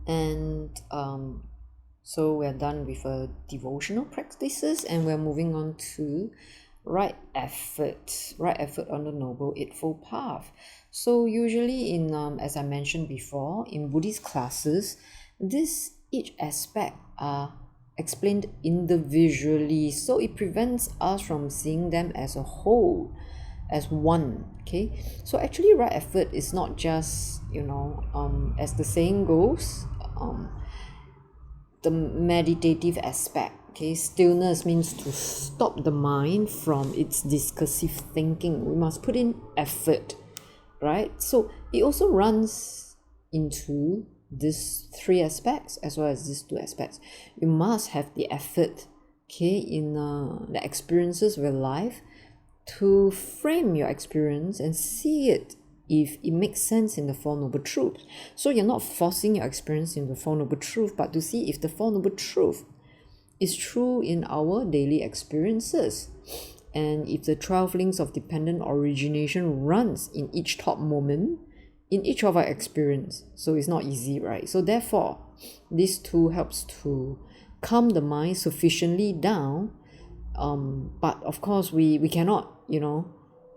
And so we're done with devotional practices, and we're moving on to right effort on the Noble Eightfold Path. So usually in as I mentioned before, in Buddhist classes, each aspect are explained individually, so it prevents us from seeing them as a whole, as one. Okay, so actually right effort is not just, as the saying goes, the meditative aspect. Okay, stillness means to stop the mind from its discursive thinking. We must put in effort, right? So it also runs into these three aspects as well as these two aspects. You must have the effort, okay, in the experiences of your life, to frame your experience and see it if it makes sense in the Four Noble Truths. So you're not forcing your experience in the Four Noble Truths, but to see if the Four Noble Truths is true in our daily experiences. And if the 12 links of dependent origination runs in each thought moment, in each of our experience. So it's not easy, right? So therefore, this tool helps to calm the mind sufficiently down. But of course, we cannot,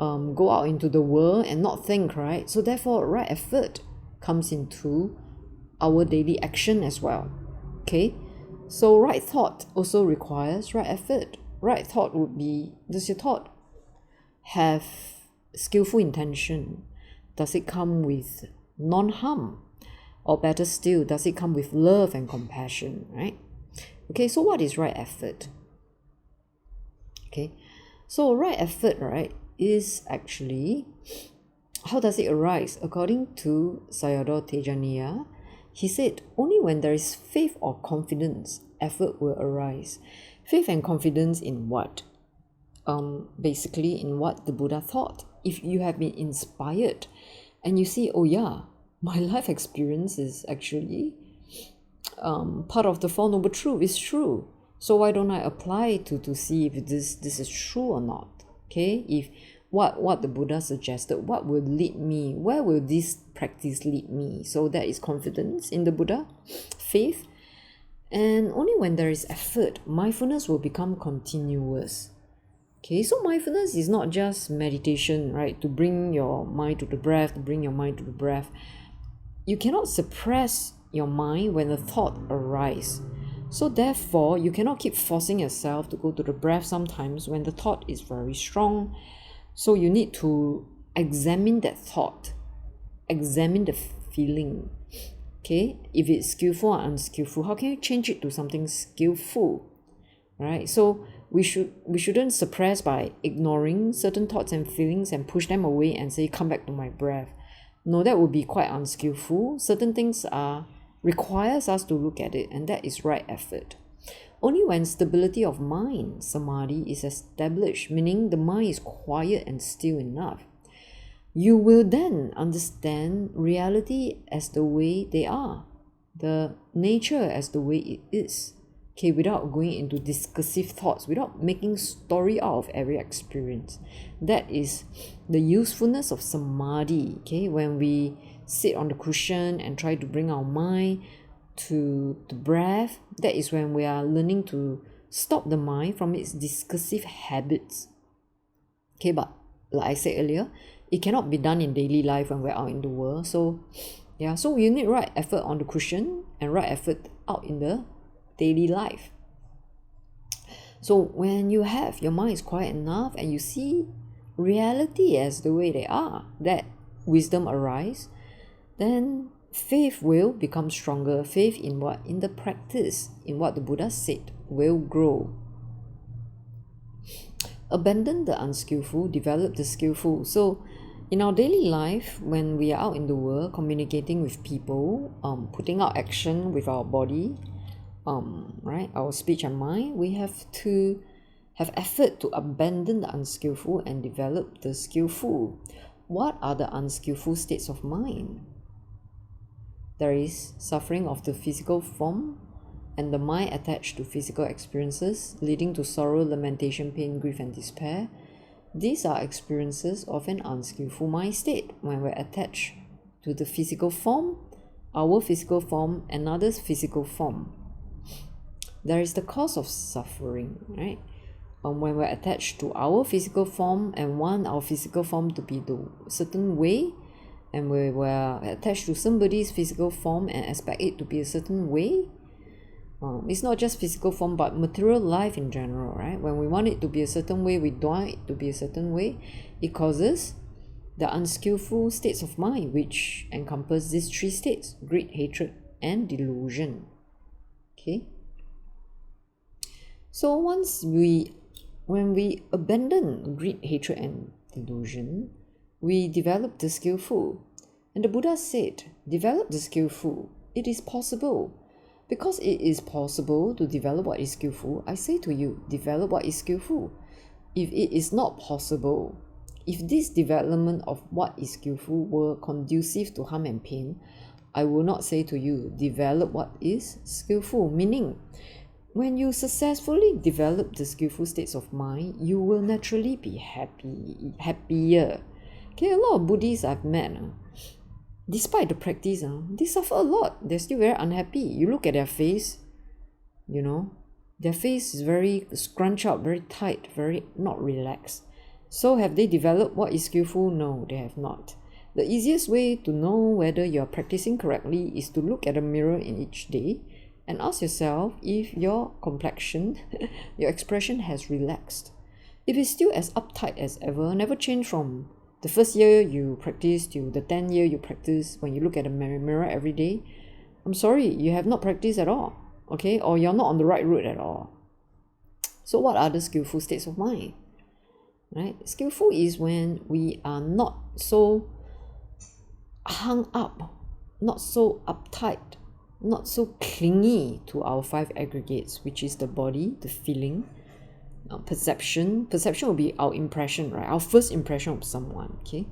go out into the world and not think, right? So therefore, right effort comes into our daily action as well. Okay, so right thought also requires right effort. Right thought would be, does your thought have skillful intention? Does it come with non-harm? Or better still, does it come with love and compassion, right? Okay, so what is right effort? Okay, so right effort, right, is actually, how does it arise? According to Sayadaw Tejaniya, he said, only when there is faith or confidence, effort will arise. Faith and confidence in what? Basically in what the Buddha thought. If you have been inspired and you see, oh yeah, my life experience is actually part of the Four Noble Truths, is true. So why don't I apply to see if this is true or not? Okay, if what the Buddha suggested, what will lead me? Where will this practice lead me? So that is confidence in the Buddha, faith. And only when there is effort, mindfulness will become continuous. Okay, so mindfulness is not just meditation, right? To bring your mind to the breath, You cannot suppress your mind when a thought arises. So therefore, you cannot keep forcing yourself to go to the breath sometimes when the thought is very strong. So you need to examine that thought, examine the feeling. Okay, if it's skillful or unskillful, how can you change it to something skillful? Right? So we shouldn't suppress by ignoring certain thoughts and feelings and push them away and say, come back to my breath. No, that would be quite unskillful. Certain things requires us to look at it, and that is right effort. Only when stability of mind, samadhi, is established, meaning the mind is quiet and still enough, you will then understand reality as the way they are, the nature as the way it is. Okay, without going into discursive thoughts, without making story out of every experience. That is the usefulness of samadhi. Okay, when we sit on the cushion and try to bring our mind to the breath, that is when we are learning to stop the mind from its discursive habits. Okay, but like I said earlier, it cannot be done in daily life when we're out in the world. So yeah, so you need right effort on the cushion and right effort out in the daily life. So when you have your mind is quiet enough and you see reality as the way they are, that wisdom arise, then faith will become stronger. Faith in what? In the practice, in what the Buddha said, will grow. Abandon the unskillful, develop the skillful. So in our daily life, when we are out in the world, communicating with people, putting out action with our body, right, our speech and mind, we have to have effort to abandon the unskillful and develop the skillful. What are the unskillful states of mind? There is suffering of the physical form and the mind attached to physical experiences, leading to sorrow, lamentation, pain, grief, and despair. These are experiences of an unskillful mind state when we're attached to the physical form our physical form, another's physical form. There is the cause of suffering, right? When we're attached to our physical form and want our physical form to be the certain way, and we were attached to somebody's physical form and expect it to be a certain way. It's not just physical form, but material life in general, right? When we want it to be a certain way, we don't want it to be a certain way. It causes the unskillful states of mind, which encompass these three states: greed, hatred, and delusion. Okay. So when we abandon greed, hatred, and delusion, we develop the skillful. And the Buddha said, develop the skillful. It is possible. Because it is possible to develop what is skillful, I say to you, develop what is skillful. If it is not possible, if this development of what is skillful were conducive to harm and pain, I will not say to you, develop what is skillful. Meaning, when you successfully develop the skillful states of mind, you will naturally be happier. Okay, a lot of Buddhists I've met, despite the practice, they suffer a lot. They're still very unhappy. You look at their face, their face is very scrunched up, very tight, very not relaxed. So have they developed what is skillful? No, they have not. The easiest way to know whether you're practicing correctly is to look at a mirror in each day and ask yourself if your complexion, your expression has relaxed. If it's still as uptight as ever, never changed from the first year you practice to the 10th year you practice, when you look at a mirror every day, I'm sorry, you have not practiced at all, okay? Or you're not on the right route at all. So what are the skillful states of mind? Right? Skillful is when we are not so hung up, not so uptight, not so clingy to our five aggregates, which is the body, the feeling, perception. Perception will be our impression, right? Our first impression of someone, okay?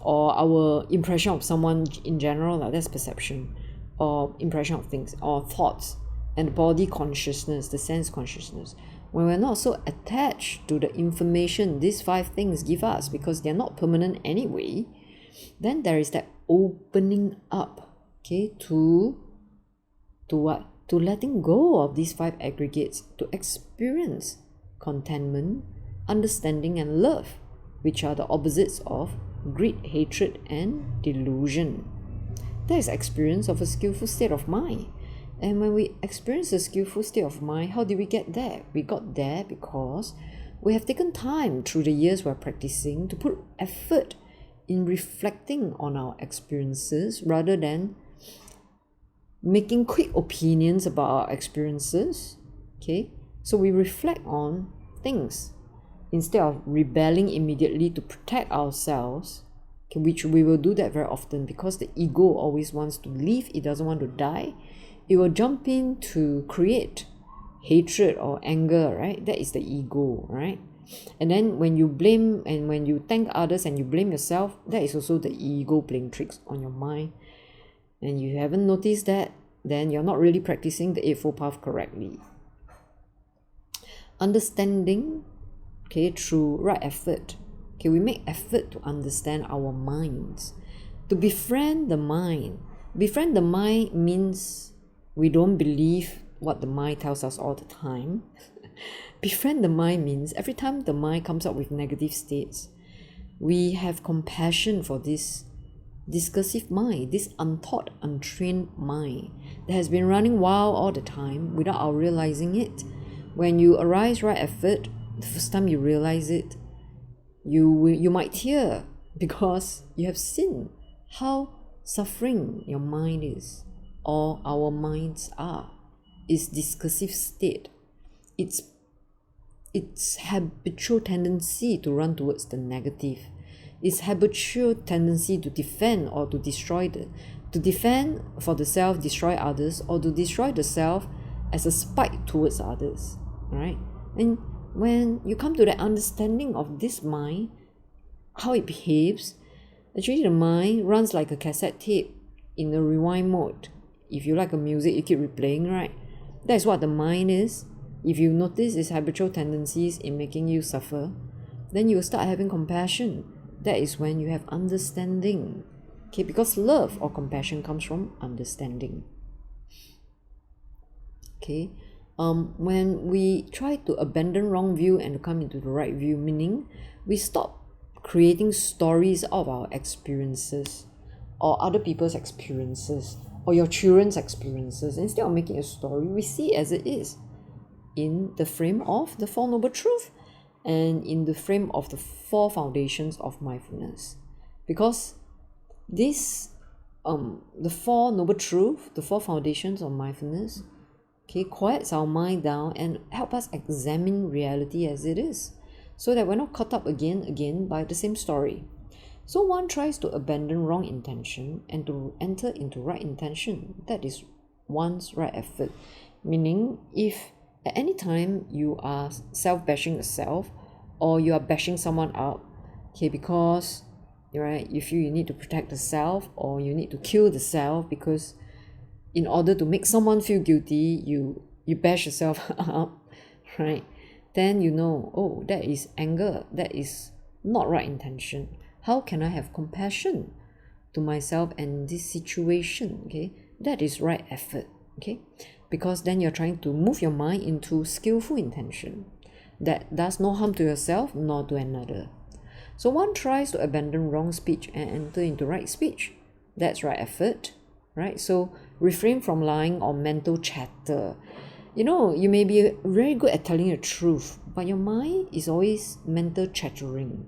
Or our impression of someone in general, that's perception. Or impression of things, or thoughts. And body consciousness, the sense consciousness. When we're not so attached to the information these five things give us, because they're not permanent anyway, then there is that opening up, okay, to what? To letting go of these five aggregates, to experience contentment, understanding, and love, which are the opposites of greed, hatred, and delusion. That is experience of a skillful state of mind. And when we experience a skillful state of mind, how did we get there? We got there because we have taken time through the years we're practicing to put effort in reflecting on our experiences rather than making quick opinions about our experiences. Okay, so we reflect on things instead of rebelling immediately to protect ourselves, okay, which we will do that very often because the ego always wants to live, it doesn't want to die. It will jump in to create hatred or anger, right? That is the ego, right? And then when you blame and when you thank others and you blame yourself, that is also the ego playing tricks on your mind. And you haven't noticed that, then you're not really practicing the Eightfold Path correctly. Understanding, okay, through right effort. Okay, we make effort to understand our minds. To befriend the mind. Befriend the mind means we don't believe what the mind tells us all the time. Befriend the mind means every time the mind comes up with negative states, we have compassion for this discursive mind, this untaught, untrained mind that has been running wild all the time without our realizing it. When you arise right effort, the first time you realize it, you might tear because you have seen how suffering your mind is, or our minds are. It's discursive state. It's habitual tendency to run towards the negative. It's habitual tendency to defend or to destroy to defend for the self, destroy others, or to destroy the self as a spite towards others. Right? And when you come to the understanding of this mind, how it behaves, actually the mind runs like a cassette tape in a rewind mode. If you like a music, you keep replaying, right? That's what the mind is. If you notice its habitual tendencies in making you suffer, then you will start having compassion. That is when you have understanding. Okay, because love or compassion comes from understanding. Okay, when we try to abandon wrong view and to come into the right view, meaning we stop creating stories of our experiences or other people's experiences or your children's experiences. Instead of making a story, we see as it is in the frame of the Four Noble Truths and in the frame of the four foundations of mindfulness. Because this the Four Noble Truths, the four foundations of mindfulness, okay, quiets our mind down and help us examine reality as it is, so that we're not caught up again by the same story. So one tries to abandon wrong intention and to enter into right intention. That is one's right effort. Meaning, if at any time you are self-bashing yourself or you are bashing someone up, okay, because right, you feel you need to protect the self or you need to kill the self because in order to make someone feel guilty, you bash yourself up, right? Then you know, oh, that is anger, that is not right intention. How can I have compassion to myself and this situation? Okay, that is right effort. Okay, because then you're trying to move your mind into skillful intention that does no harm to yourself nor to another. So one tries to abandon wrong speech and enter into right speech. That's right effort, right? So refrain from lying or mental chatter. You know, you may be very good at telling the truth, but your mind is always mental chattering.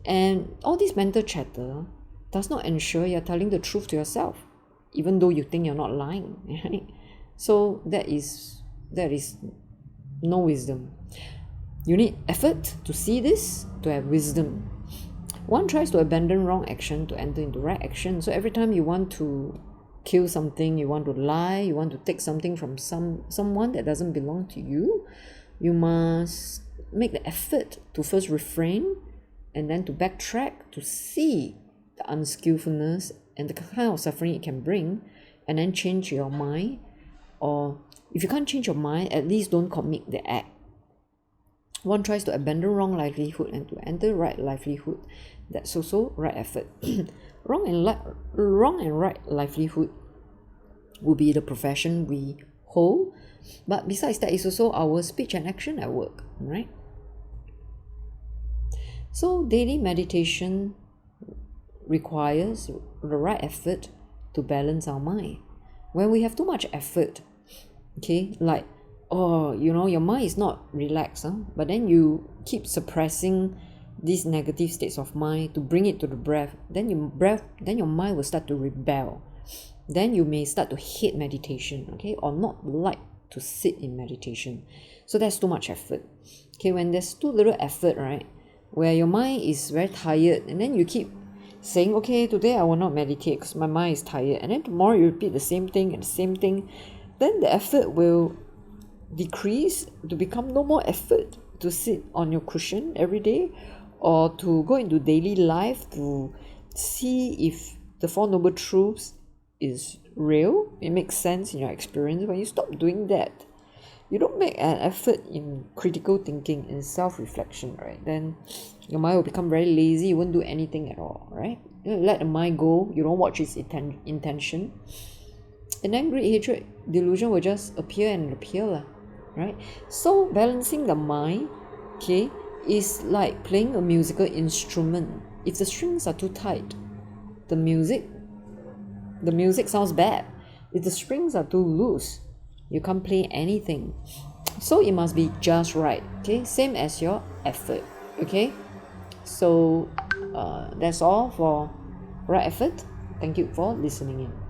And all this mental chatter does not ensure you're telling the truth to yourself, even though you think you're not lying, right? So that is no wisdom. You need effort to see this, to have wisdom. One tries to abandon wrong action to enter into right action. So every time you want to kill something, you want to lie, you want to take something from someone that doesn't belong to you, you must make the effort to first refrain and then to backtrack to see the unskillfulness and the kind of suffering it can bring, and then change your mind. Or if you can't change your mind, at least don't commit the act. One tries to abandon wrong livelihood and to enter right livelihood. That's also right effort. wrong and right livelihood will be the profession we hold, but besides that, it's also our speech and action at work, right? So daily meditation requires the right effort to balance our mind. When we have too much effort, okay, like, oh, you know, your mind is not relaxed, but then you keep suppressing these negative states of mind to bring it to the breath, then your mind will start to rebel. Then you may start to hate meditation, okay, or not like to sit in meditation. So that's too much effort. Okay, when there's too little effort, right, where your mind is very tired, and then you keep saying, okay, today I will not meditate because my mind is tired, and then tomorrow you repeat the same thing and the same thing, then the effort will decrease to become no more effort to sit on your cushion every day or to go into daily life to see if the Four Noble Truths is real, it makes sense in your experience. When you stop doing that, you don't make an effort in critical thinking, in self-reflection, right? Then your mind will become very lazy, you won't do anything at all, right? You let the mind go, you don't watch its intention, and then greed, hatred, delusion will just appear and appear, right? So balancing the mind, okay, is like playing a musical instrument. If the strings are too tight, the music sounds bad. If the strings are too loose, you can't play anything. So it must be just right, okay? Same as your effort, okay? So that's all for right effort. Thank you for listening in.